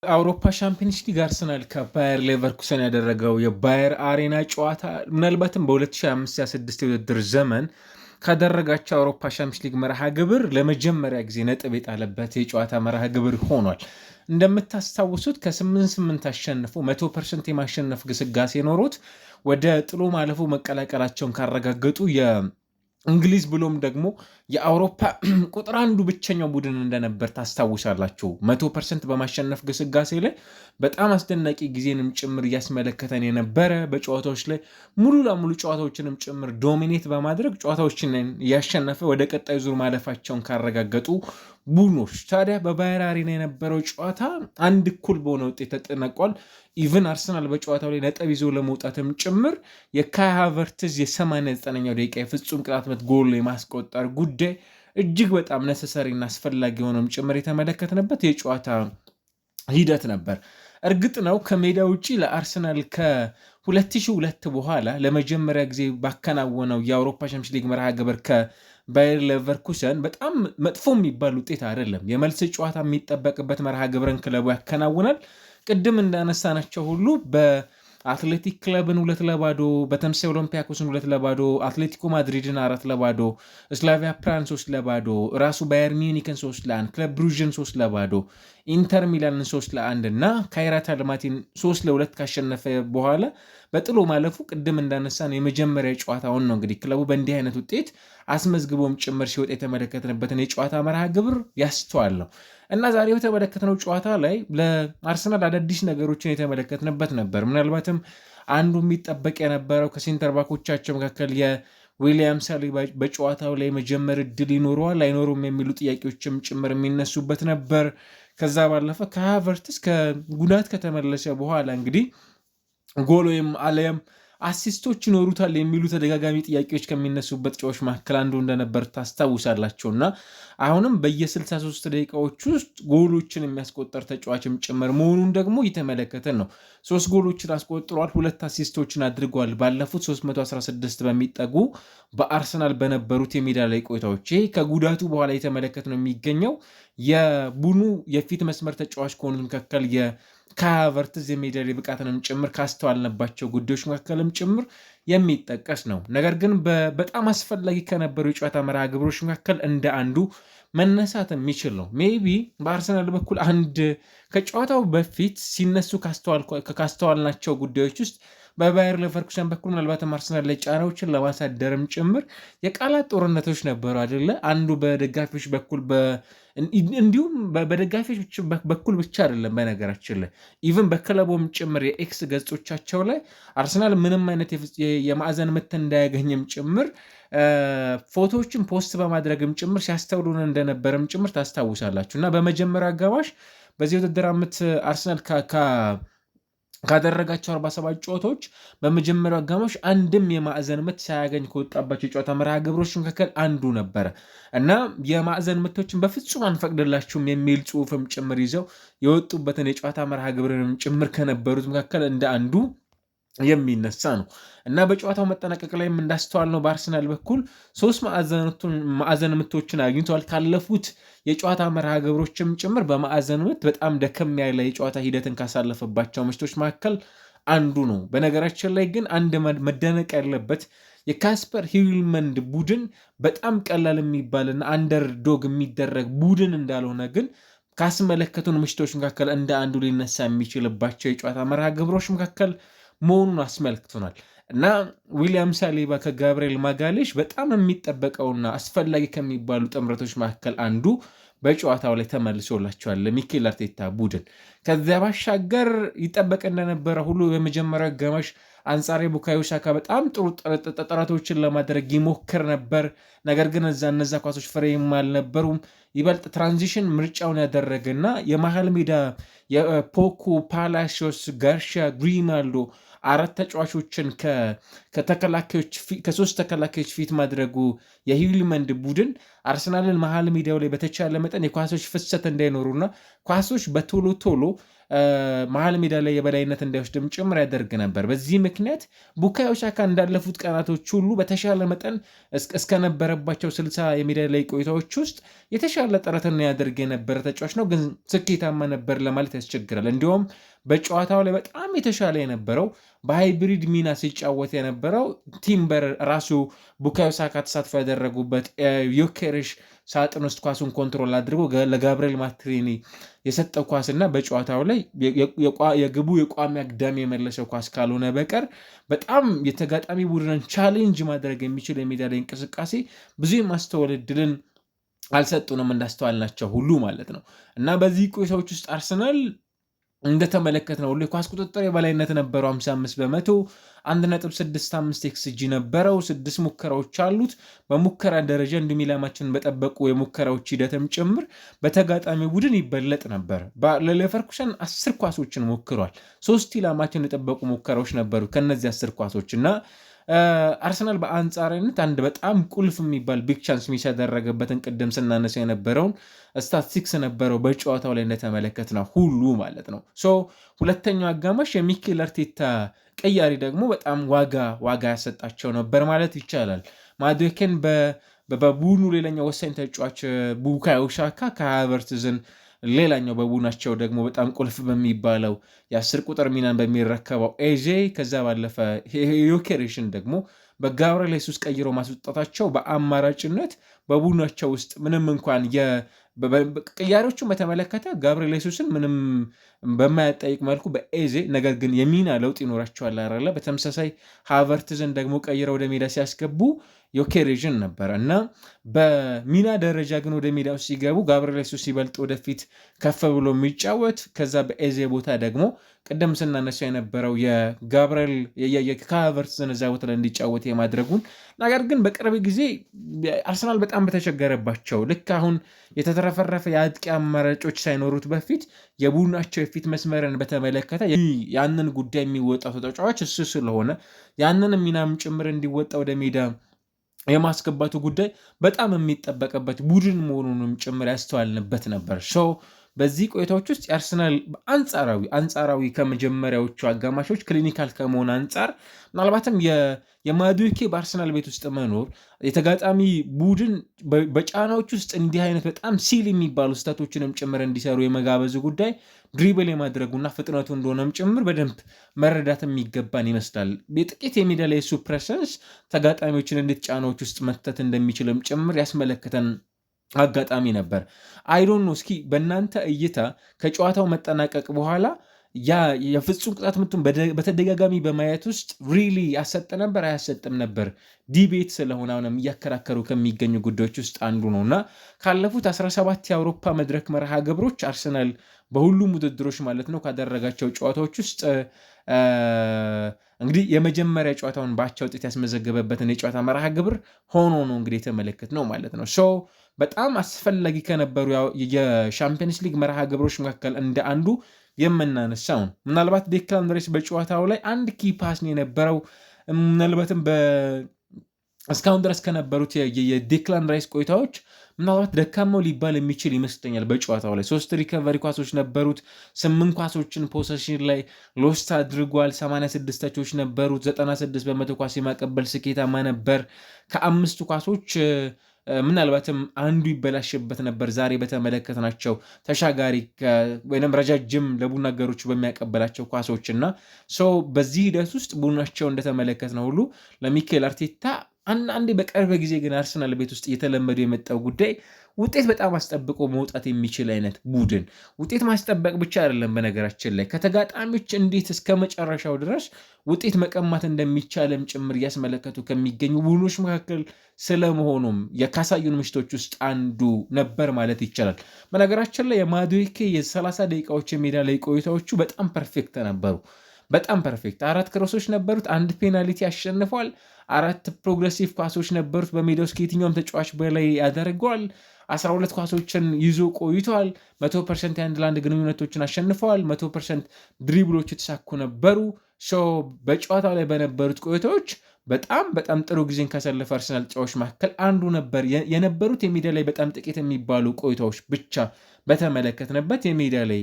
አውሮፓ ሻምፒዮንስ ሊግ አርሰናል ከባየር ሌቨርኩሰን ያደረገው የባየር አሬና ጨዋታ ምናልባትም በ2025/26 የውድድር ዘመን ካደረጋቸው አውሮፓ ሻምፒዮንስ ሊግ መርሃ ግብር ለመጀመሪያ ጊዜ ነጥብ የጣለበት የጨዋታ መርሃ ግብር ሆኗል። እንደምታስታውሱት ከ8-8 አሸንፎ 100% የማሸነፍ ግስጋሴ ኖሮት ወደ ጥሎ ማለፉ መቀላቀላቸውን ካረጋገጡ እንግሊዝ ብሎም ደግሞ የአውሮፓ ቁጥር አንዱ ብቸኛው ቡድን እንደነበር ታስታውሳላችሁ። 100% በማሸነፍ ግስጋሴ ላይ በጣም አስደናቂ ጊዜንም ጭምር እያስመለከተን የነበረ በጨዋታዎች ላይ ሙሉ ለሙሉ ጨዋታዎችንም ጭምር ዶሚኔት በማድረግ ጨዋታዎችን እያሸነፈ ወደ ቀጣዩ ዙር ማለፋቸውን ካረጋገጡ ቡድኖች ታዲያ በባየር አሬና የነበረው ጨዋታ አንድ እኩል በሆነ ውጤት ተጠናቋል። ኢቨን አርሰናል በጨዋታው ላይ ነጥብ ይዞ ለመውጣትም ጭምር የካይ ሃቨርትዝ የ89ኛው ደቂቃ የፍጹም ቅጣት ምት ጎል የማስቆጠር ጉዳይ እጅግ በጣም ነሰሰሪና አስፈላጊ የሆነም ጭምር የተመለከትንበት የጨዋታ ሂደት ነበር። እርግጥ ነው ከሜዳ ውጪ ለአርሰናል ከ2002 በኋላ ለመጀመሪያ ጊዜ ባከናወነው የአውሮፓ ሻምፒዮንስ ሊግ መርሃ ግብር ከባየር ሌቨርኩሰን በጣም መጥፎ የሚባል ውጤት አይደለም። የመልስ ጨዋታ የሚጠበቅበት መርሃ ግብርን ክለቡ ያከናውናል። ቅድም እንዳነሳናቸው ሁሉ በአትሌቲክ ክለብን 2-0፣ በተመሳሳይ ኦሎምፒያኮስን 2-0፣ አትሌቲኮ ማድሪድን 4-0፣ ስላቪያ ፕራን 3-0፣ ራሱ ባየር ሚኒክን 3-1፣ ክለብ ብሩዥን 3-0፣ ኢንተር ሚላንን 3-1 እና ካይራት አልማቲን 3-2 ካሸነፈ በኋላ በጥሎ ማለፉ ቅድም እንዳነሳን የመጀመሪያ ጨዋታውን ነው እንግዲህ ክለቡ በእንዲህ አይነት ውጤት አስመዝግቦም ጭምር ሲወጣ የተመለከትንበትን የጨዋታ መርሃ ግብር ያስተዋል ነው እና ዛሬ የተመለከትነው ጨዋታ ላይ ለአርሰናል አዳዲስ ነገሮችን የተመለከትንበት ነበር። ምናልባትም አንዱ የሚጠበቅ የነበረው ከሴንተር ባኮቻቸው መካከል የዊሊያም ሳሊባ በጨዋታው ላይ መጀመር እድል ይኖረዋል አይኖሩም የሚሉ ጥያቄዎችም ጭምር የሚነሱበት ነበር። ከዛ ባለፈ ከሃቨርትስ ከጉዳት ከተመለሰ በኋላ እንግዲህ ጎል ወይም አለያም አሲስቶች ይኖሩታል የሚሉ ተደጋጋሚ ጥያቄዎች ከሚነሱበት ጨዋቾች መካከል አንዱ እንደነበር ታስታውሳላቸውና አሁንም በየ63 ደቂቃዎች ውስጥ ጎሎችን የሚያስቆጠር ተጫዋችም ጭምር መሆኑን ደግሞ እየተመለከተን ነው። 3 ጎሎችን አስቆጥሯል፣ 2 አሲስቶችን አድርጓል። ባለፉት 316 በሚጠጉ በአርሰናል በነበሩት የሜዳ ላይ ቆይታዎች ይህ ከጉዳቱ በኋላ የተመለከት ነው የሚገኘው የቡድኑ የፊት መስመር ተጫዋች ከሆኑት መካከል ከሃቨርትዝ የሜዳ ላይ ብቃትንም ጭምር ካስተዋልንባቸው ጉዳዮች መካከልም ጭምር የሚጠቀስ ነው። ነገር ግን በጣም አስፈላጊ ከነበሩ የጨዋታ መርሃ ግብሮች መካከል እንደ አንዱ መነሳት የሚችል ነው። ሜቢ በአርሰናል በኩል አንድ ከጨዋታው በፊት ሲነሱ ካስተዋልናቸው ጉዳዮች ውስጥ በባየር ሌቨርኩሰን በኩል ምናልባትም አርሰናል ላይ ጫናዎችን ለማሳደርም ጭምር የቃላት ጦርነቶች ነበሩ አይደለ? አንዱ በደጋፊዎች በኩል እንዲሁም በደጋፊዎች በኩል ብቻ አይደለም። በነገራችን ላይ ኢቭን በክለቡም ጭምር የኤክስ ገጾቻቸው ላይ አርሰናል ምንም አይነት የማዕዘን ምት እንዳያገኝም ጭምር ፎቶዎችን ፖስት በማድረግም ጭምር ሲያስተውሉን እንደነበረም ጭምር ታስታውሳላችሁ እና በመጀመሪያ አጋማሽ በዚህ ውድድር ዓመት አርሰናል ካደረጋቸው 47 ጨዋታዎች በመጀመሪያው አጋማሽ አንድም የማዕዘን ምት ሳያገኝ ከወጣባቸው የጨዋታ መርሃ ግብሮች መካከል አንዱ ነበረ እና የማዕዘን ምቶችን በፍጹም አንፈቅድላችሁም የሚል ጽሑፍም ጭምር ይዘው የወጡበትን የጨዋታ መርሃ ግብርንም ጭምር ከነበሩት መካከል እንደ አንዱ የሚነሳ ነው እና በጨዋታው መጠናቀቅ ላይም እንዳስተዋል ነው በአርሰናል በኩል 3 ማዕዘን ምቶችን አግኝተዋል። ካለፉት የጨዋታ መርሃ ግብሮችም ጭምር በማዕዘን ምት በጣም ደከም ያለ የጨዋታ ሂደትን ካሳለፈባቸው ምሽቶች መካከል አንዱ ነው። በነገራችን ላይ ግን አንድ መደነቅ ያለበት የካስፐር ሂልመንድ ቡድን በጣም ቀላል የሚባልና አንደርዶግ የሚደረግ ቡድን እንዳልሆነ ግን ካስመለከቱን ምሽቶች መካከል እንደ አንዱ ሊነሳ የሚችልባቸው የጨዋታ መርሃ ግብሮች መካከል መሆኑን አስመልክቶናል እና ዊሊያም ሳሊባ ከጋብርኤል ማጋሌሽ በጣም የሚጠበቀውና አስፈላጊ ከሚባሉ ጥምረቶች መካከል አንዱ በጨዋታው ላይ ተመልሶላቸዋል ለሚኬል አርቴታ ቡድን። ከዚያ ባሻገር ይጠበቅ እንደነበረ ሁሉ በመጀመሪያው አጋማሽ አንጻሬ ቡካዮ ሳካ በጣም ጥሩ ጥረቶችን ለማድረግ ይሞክር ነበር። ነገር ግን እነዛ ኳሶች ፍሬም አልነበሩም። ይበልጥ ትራንዚሽን ምርጫውን ያደረገና የመሃል ሜዳ የፖኩ፣ ፓላሲዮስ፣ ጋርሻ፣ ግሪማልዶ 4 ተጫዋቾችን ከ3 ተከላካዮች ፊት ማድረጉ የሂልመንድ ቡድን አርሰናልን መሀል ሜዳው ላይ በተቻለ መጠን የኳሶች ፍሰት እንዳይኖሩና ኳሶች በቶሎ ቶሎ መሀል ሜዳ ላይ የበላይነት እንዳይወስድም ጭምር ያደርግ ነበር። በዚህ ምክንያት ቡካዮ ሳካ እንዳለፉት ቀናቶች ሁሉ በተሻለ መጠን እስከነበረባቸው 60 የሜዳ ላይ ቆይታዎች ውስጥ የተሻለ ጥረትን ያደርግ የነበረ ተጫዋች ነው፣ ግን ስኬታማ ነበር ለማለት ያስቸግራል። እንዲሁም በጨዋታው ላይ በጣም የተሻለ የነበረው በሃይብሪድ ሚና ሲጫወት የነበረው ቲምበር ራሱ ቡካዮ ሳካ ተሳትፎ ያደረጉበት ዮኬሬሽ ሳጥን ውስጥ ኳሱን ኮንትሮል አድርጎ ለጋብርኤል ማርቲኔሊ የሰጠው ኳስ እና በጨዋታው ላይ የግቡ የቋሚ አግዳሚ የመለሰው ኳስ ካልሆነ በቀር በጣም የተጋጣሚ ቡድንን ቻሌንጅ ማድረግ የሚችል የሜዳ ላይ እንቅስቃሴ ብዙ የማስተዋል እድልን አልሰጡንም እንዳስተዋልናቸው ሁሉ ማለት ነው። እና በዚህ ቆይታዎች ውስጥ አርሰናል እንደተመለከትነው ሁሉ የኳስ ቁጥጥር የበላይነት ነበረው 55%፣ 1.65 ኤክስጂ ነበረው፣ 6 ሙከራዎች አሉት። በሙከራ ደረጃ እንዲሁም ኢላማችንን በጠበቁ የሙከራዎች ሂደትም ጭምር በተጋጣሚ ቡድን ይበለጥ ነበር። ለሌቨርኩሰን 10 ኳሶችን ሞክሯል። 3 ኢላማችን የጠበቁ ሙከራዎች ነበሩ ከነዚህ 10 ኳሶች እና አርሰናል በአንጻራዊነት አንድ በጣም ቁልፍ የሚባል ቢግ ቻንስ ሚስ ያደረገበትን ቅድም ስናነሳ የነበረውን ስታቲስቲክስ ነበረው በጨዋታው ላይ እንደተመለከትነው ሁሉ ማለት ነው። ሁለተኛው አጋማሽ የሚኬል አርቴታ ቀያሪ ደግሞ በጣም ዋጋ ያሰጣቸው ነበር ማለት ይቻላል። ማዱኬን በቡድኑ ሌላኛው ወሳኝ ተጫዋች ቡካዮ ሳካ ከሃቨርትዝን ሌላኛው በቡድናቸው ደግሞ በጣም ቁልፍ በሚባለው የ10 ቁጥር ሚናን በሚረከበው ኤዜ ከዛ ባለፈ ዮኬሬሽን ደግሞ በጋብርኤል ሄሱስ ቀይሮ ማስወጣታቸው በአማራጭነት በቡድናቸው ውስጥ ምንም እንኳን ቅያሬዎቹን በተመለከተ ጋብርኤል ሄሱስን ምንም በማያጠይቅ መልኩ በኤዜ ነገር ግን የሚና ለውጥ ይኖራቸዋል አይደለ። በተመሳሳይ ሃቨርትዝን ደግሞ ቀይረው ወደ ሜዳ ሲያስገቡ ዮኬሬዥን ነበረ እና በሚና ደረጃ ግን ወደ ሜዳ ውስጥ ሲገቡ ጋብርኤል ሄሱስ ሲበልጥ ወደፊት ከፍ ብሎ የሚጫወት ከዛ በኤዜ ቦታ ደግሞ ቅደም ስናነሳው የነበረው የጋብርኤል ከሃቨርትዝን እዛ ቦታ ላይ እንዲጫወት የማድረጉን ነገር ግን በቅርብ ጊዜ አርሰናል በጣም በተቸገረባቸው ልክ አሁን የተተረፈረፈ የአጥቂ አማራጮች ሳይኖሩት በፊት የቡድናቸው የፊት መስመርን በተመለከተ ያንን ጉዳይ የሚወጣው ተጫዋች እሱ ስለሆነ ያንን ሚናም ጭምር እንዲወጣ ወደ ሜዳ የማስገባቱ ጉዳይ በጣም የሚጠበቅበት ቡድን መሆኑንም ጭምር ያስተዋልንበት ነበር። በዚህ ቆይታዎች ውስጥ የአርሰናል አንጻራዊ ከመጀመሪያዎቹ አጋማሾች ክሊኒካል ከመሆን አንጻር ምናልባትም የማዱኬ በአርሰናል ቤት ውስጥ መኖር የተጋጣሚ ቡድን በጫናዎች ውስጥ እንዲህ አይነት በጣም ሲል የሚባሉ ስህተቶችንም ጭምር እንዲሰሩ የመጋበዙ ጉዳይ ድሪብል የማድረጉና ፍጥነቱ እንደሆነም ጭምር በደንብ መረዳት የሚገባን ይመስላል። የጥቂት የሜዳ ላይ የሱ ፕሬሰንስ ተጋጣሚዎችን እንዴት ጫናዎች ውስጥ መክተት እንደሚችልም ጭምር ያስመለከተን አጋጣሚ ነበር። አይዶን ነው። እስኪ በእናንተ እይታ ከጨዋታው መጠናቀቅ በኋላ ያ የፍጹም ቅጣት ምቱን በተደጋጋሚ በማየት ውስጥ ሪሊ ያሰጥ ነበር አያሰጥም ነበር ዲቤት ስለሆነ አሁንም እያከራከሩ ከሚገኙ ጉዳዮች ውስጥ አንዱ ነው እና ካለፉት 17 የአውሮፓ መድረክ መርሃ ግብሮች አርሰናል በሁሉም ውድድሮች ማለት ነው ካደረጋቸው ጨዋታዎች ውስጥ እንግዲህ የመጀመሪያ ጨዋታውን በአቻ ውጤት ያስመዘገበበትን የጨዋታ መርሃ ግብር ሆኖ ነው እንግዲህ የተመለከት ነው ማለት ነው። በጣም አስፈላጊ ከነበሩ የሻምፒየንስ ሊግ መርሃ ግብሮች መካከል እንደ አንዱ የምናነሳው ነው። ምናልባት ዴክላን ራይስ በጨዋታው ላይ አንድ ኪ ፓስ ነው የነበረው። ምናልባትም እስካሁን ድረስ ከነበሩት የዴክላን ራይስ ቆይታዎች ምናልባት ደካማው ሊባል የሚችል ይመስለኛል። በጨዋታው ላይ 3 ሪከቨሪ ኳሶች ነበሩት። 8 ኳሶችን ፖሰሽን ላይ ሎስት አድርጓል። 86 ተቾች ነበሩት። 96% ኳስ የማቀበል ስኬታማ ነበር። ከ5 ኳሶች ምናልባትም አንዱ ይበላሽበት ነበር። ዛሬ በተመለከትናቸው ተሻጋሪ ወይም ረጃጅም ለቡድን አጋሮቹ በሚያቀበላቸው ኳሶች እና በዚህ ሂደት ውስጥ ቡድናቸው እንደተመለከትነው ሁሉ ለሚኬል አርቴታ አንዳንዴ በቅርብ ጊዜ ግን አርሰናል ቤት ውስጥ እየተለመዱ የመጣው ጉዳይ ውጤት በጣም አስጠብቆ መውጣት የሚችል አይነት ቡድን ውጤት ማስጠበቅ ብቻ አይደለም። በነገራችን ላይ ከተጋጣሚዎች እንዴት እስከ መጨረሻው ድረስ ውጤት መቀማት እንደሚቻልም ጭምር እያስመለከቱ ከሚገኙ ቡድኖች መካከል ስለመሆኑም የካሳዩን ምሽቶች ውስጥ አንዱ ነበር ማለት ይቻላል። በነገራችን ላይ የማዱኬ የ30 ደቂቃዎች የሜዳ ላይ ቆይታዎቹ በጣም ፐርፌክት ነበሩ። በጣም ፐርፌክት 4 ክሮሶች ነበሩት። 1 ፔናልቲ አሸንፏል። 4 ፕሮግሬሲቭ ኳሶች ነበሩት። በሜዳ ውስጥ ከየትኛውም ተጫዋች በላይ ያደርገዋል። 12 ኳሶችን ይዞ ቆይቷል። 100% የአንድ ለአንድ ግንኙነቶችን አሸንፈዋል። 100% ድሪብሎች የተሳኩ ነበሩ። በጨዋታው ላይ በነበሩት ቆይታዎች በጣም ጥሩ ጊዜን ካሳለፈ አርሰናል ተጫዋቾች መካከል አንዱ ነበር። የነበሩት የሜዳ ላይ በጣም ጥቂት የሚባሉ ቆይታዎች ብቻ በተመለከትንበት የሜዳ ላይ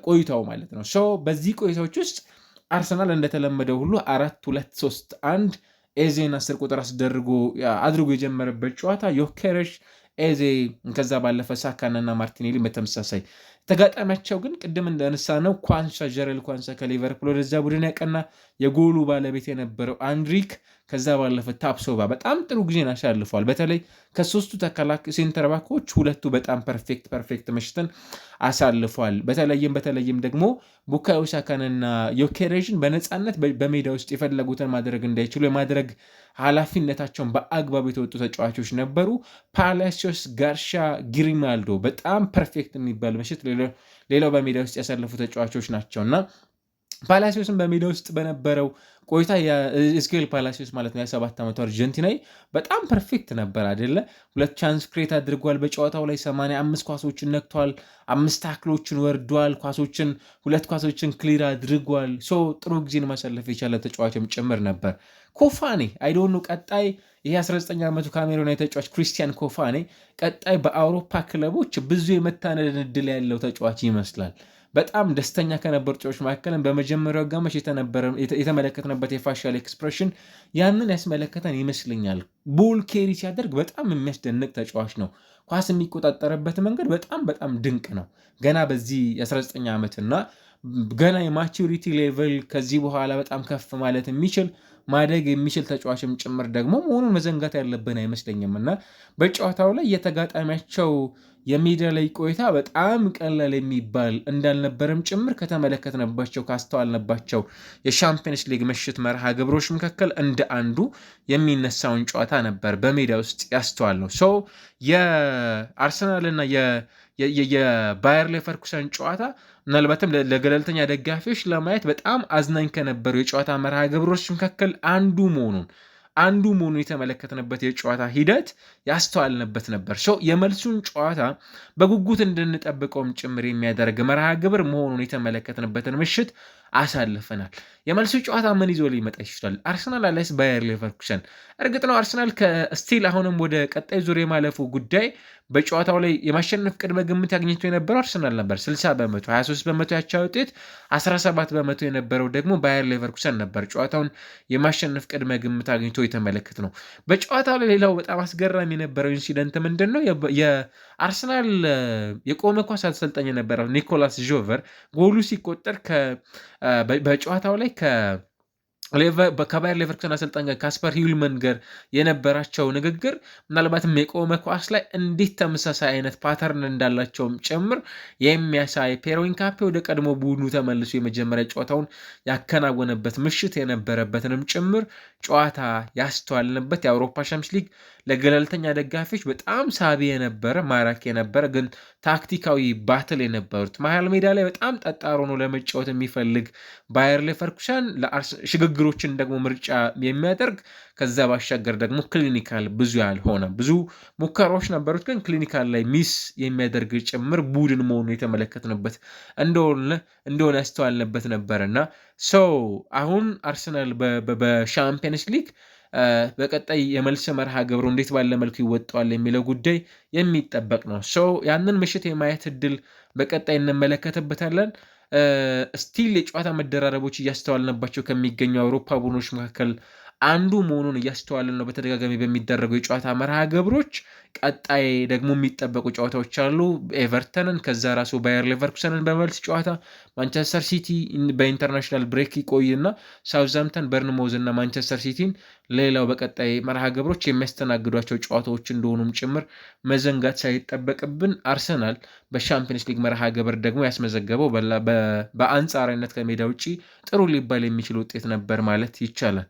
ቆይታው ማለት ነው። በዚህ ቆይታዎች ውስጥ አርሰናል እንደተለመደው ሁሉ 4-2-3-1 ኤዜን 10 ቁጥር አድርጎ የጀመረበት ጨዋታ ዮኬሬሽ፣ ኤዜ ከዛ ባለፈ ሳካና ማርቲኔሊ በተመሳሳይ ተጋጣሚያቸው ግን ቅድም እንዳነሳ ነው ኳንሳ ጀረል ኳንሳ ከሊቨርፑል ወደዛ ቡድን ያቀና የጎሉ ባለቤት የነበረው አንድሪክ ከዛ ባለፈ ታፕሶባ በጣም ጥሩ ጊዜን አሳልፏል። በተለይ ከሶስቱ ሴንተር ባኮች ሁለቱ በጣም ፐርፌክት ምሽትን አሳልፏል። በተለይም ደግሞ ቡካዮ ሳካንና ዮኬሬዥን በነፃነት በሜዳ ውስጥ የፈለጉትን ማድረግ እንዳይችሉ የማድረግ ኃላፊነታቸውን በአግባቡ የተወጡ ተጫዋቾች ነበሩ። ፓላሲዮስ፣ ጋርሻ፣ ግሪማልዶ በጣም ፐርፌክት የሚባል ምሽት ሌላው በሜዳ ውስጥ ያሳለፉ ተጫዋቾች ናቸውና ፓላሲዮስን በሜዳ ውስጥ በነበረው ቆይታ የስኬል ፓላሲዮስ ማለት ነው የ7 ዓመቱ አርጀንቲናዊ በጣም ፐርፌክት ነበር አይደለ? 2 ቻንስ ክሬት አድርጓል። በጨዋታው ላይ 85 ኳሶችን ነክቷል። 5 ታክሎችን ወርዷል። 2 ኳሶችን ክሊር አድርጓል። ጥሩ ጊዜን ማሳለፍ የቻለ ተጫዋችም ጭምር ነበር። ኮፋኔ አይዶኑ ቀጣይ ይሄ 19 ዓመቱ ካሜሮናዊ ተጫዋች ክሪስቲያን ኮፋኔ ቀጣይ በአውሮፓ ክለቦች ብዙ የመታነድን እድል ያለው ተጫዋች ይመስላል። በጣም ደስተኛ ከነበሩ ተጫዋቾች መካከል በመጀመሪያው አጋማሽ የተመለከትንበት የፋሻል ኤክስፕሬሽን ያንን ያስመለከተን ይመስለኛል። ቦል ኬሪ ሲያደርግ በጣም የሚያስደንቅ ተጫዋች ነው። ኳስ የሚቆጣጠርበት መንገድ በጣም ድንቅ ነው። ገና በዚህ የ19 ዓመትና ገና የማቹሪቲ ሌቭል ከዚህ በኋላ በጣም ከፍ ማለት የሚችል ማደግ የሚችል ተጫዋችም ጭምር ደግሞ መሆኑን መዘንጋት ያለብን አይመስለኝም እና በጨዋታው ላይ የተጋጣሚያቸው የሜዳ ላይ ቆይታ በጣም ቀላል የሚባል እንዳልነበረም ጭምር ከተመለከትንባቸው ካስተዋልንባቸው የሻምፒየንስ ሊግ ምሽት መርሃ ግብሮች መካከል እንደ አንዱ የሚነሳውን ጨዋታ ነበር በሜዳ ውስጥ ያስተዋል ነው። የአርሰናልና የባየር ሌቨርኩሰን ጨዋታ ምናልባትም ለገለልተኛ ደጋፊዎች ለማየት በጣም አዝናኝ ከነበሩ የጨዋታ መርሃ ግብሮች መካከል አንዱ መሆኑን የተመለከትንበት የጨዋታ ሂደት ያስተዋልንበት ነበር። የመልሱን ጨዋታ በጉጉት እንድንጠብቀውም ጭምር የሚያደርግ መርሃ ግብር መሆኑን የተመለከትንበትን ምሽት አሳልፈናል። የመልሱ ጨዋታ ምን ይዞ ሊመጣ ይችላል? አርሰናል አለስ ባየር ሌቨርኩሰን? እርግጥ ነው አርሰናል ከስቲል አሁንም ወደ ቀጣይ ዙር የማለፉ ጉዳይ በጨዋታው ላይ የማሸነፍ ቅድመ ግምት ያግኝቶ የነበረው አርሰናል ነበር። 60 በመቶ 23 በመቶ ያቻ ውጤት 17 በመቶ የነበረው ደግሞ ባየር ሌቨርኩሰን ነበር ጨዋታውን የማሸነፍ ቅድመ ግምት አግኝቶ የተመለከት ነው። በጨዋታው ላይ ሌላው በጣም አስገራሚ የነበረው ኢንሲደንት ምንድን ነው? የአርሰናል የቆመ ኳስ አሰልጣኝ የነበረው ኒኮላስ ጆቨር ጎሉ ሲቆጠር በጨዋታው ላይ ከባየር ሌቨርኩሰን አሰልጣኝ ካስፐር ሂልመን ጋር የነበራቸው ንግግር ምናልባትም የቆመ ኳስ ላይ እንዴት ተመሳሳይ አይነት ፓተርን እንዳላቸውም ጭምር የሚያሳይ ፔሮ ኢንካፔ ወደ ቀድሞ ቡድኑ ተመልሶ የመጀመሪያ ጨዋታውን ያከናወነበት ምሽት የነበረበትንም ጭምር ጨዋታ ያስተዋልንበት የአውሮፓ ሻምፒዮንስ ሊግ ለገለልተኛ ደጋፊዎች በጣም ሳቢ የነበረ ማራኪ የነበረ ግን ታክቲካዊ ባትል የነበሩት መሀል ሜዳ ላይ በጣም ጠጣር ሆኖ ለመጫወት የሚፈልግ ባየር ሌቨርኩሰን ሽግግሮችን ደግሞ ምርጫ የሚያደርግ ከዛ ባሻገር ደግሞ ክሊኒካል ብዙ ያልሆነ ብዙ ሙከራዎች ነበሩት፣ ግን ክሊኒካል ላይ ሚስ የሚያደርግ ጭምር ቡድን መሆኑ የተመለከትንበት እንደሆነ ያስተዋልንበት ነበርና አሁን አርሰናል በሻምፒየንስ ሊግ በቀጣይ የመልስ መርሃ ግብሩ እንዴት ባለ መልኩ ይወጣዋል የሚለው ጉዳይ የሚጠበቅ ነው። ያንን ምሽት የማየት እድል በቀጣይ እንመለከትበታለን። ስቲል የጨዋታ መደራረቦች እያስተዋልንባቸው ከሚገኙ አውሮፓ ቡድኖች መካከል አንዱ መሆኑን እያስተዋልን ነው በተደጋጋሚ በሚደረጉ የጨዋታ መርሃ ግብሮች። ቀጣይ ደግሞ የሚጠበቁ ጨዋታዎች አሉ። ኤቨርተንን ከዛ ራሱ ባየር ሌቨርኩሰንን በመልስ ጨዋታ፣ ማንቸስተር ሲቲ በኢንተርናሽናል ብሬክ ይቆይና ሳውዝሃምፕተን፣ በርንሞዝ እና ማንቸስተር ሲቲን ሌላው በቀጣይ መርሃ ግብሮች የሚያስተናግዷቸው ጨዋታዎች እንደሆኑም ጭምር መዘንጋት ሳይጠበቅብን አርሰናል በሻምፒየንስ ሊግ መርሃ ግብር ደግሞ ያስመዘገበው በአንጻራዊነት ከሜዳ ውጭ ጥሩ ሊባል የሚችል ውጤት ነበር ማለት ይቻላል።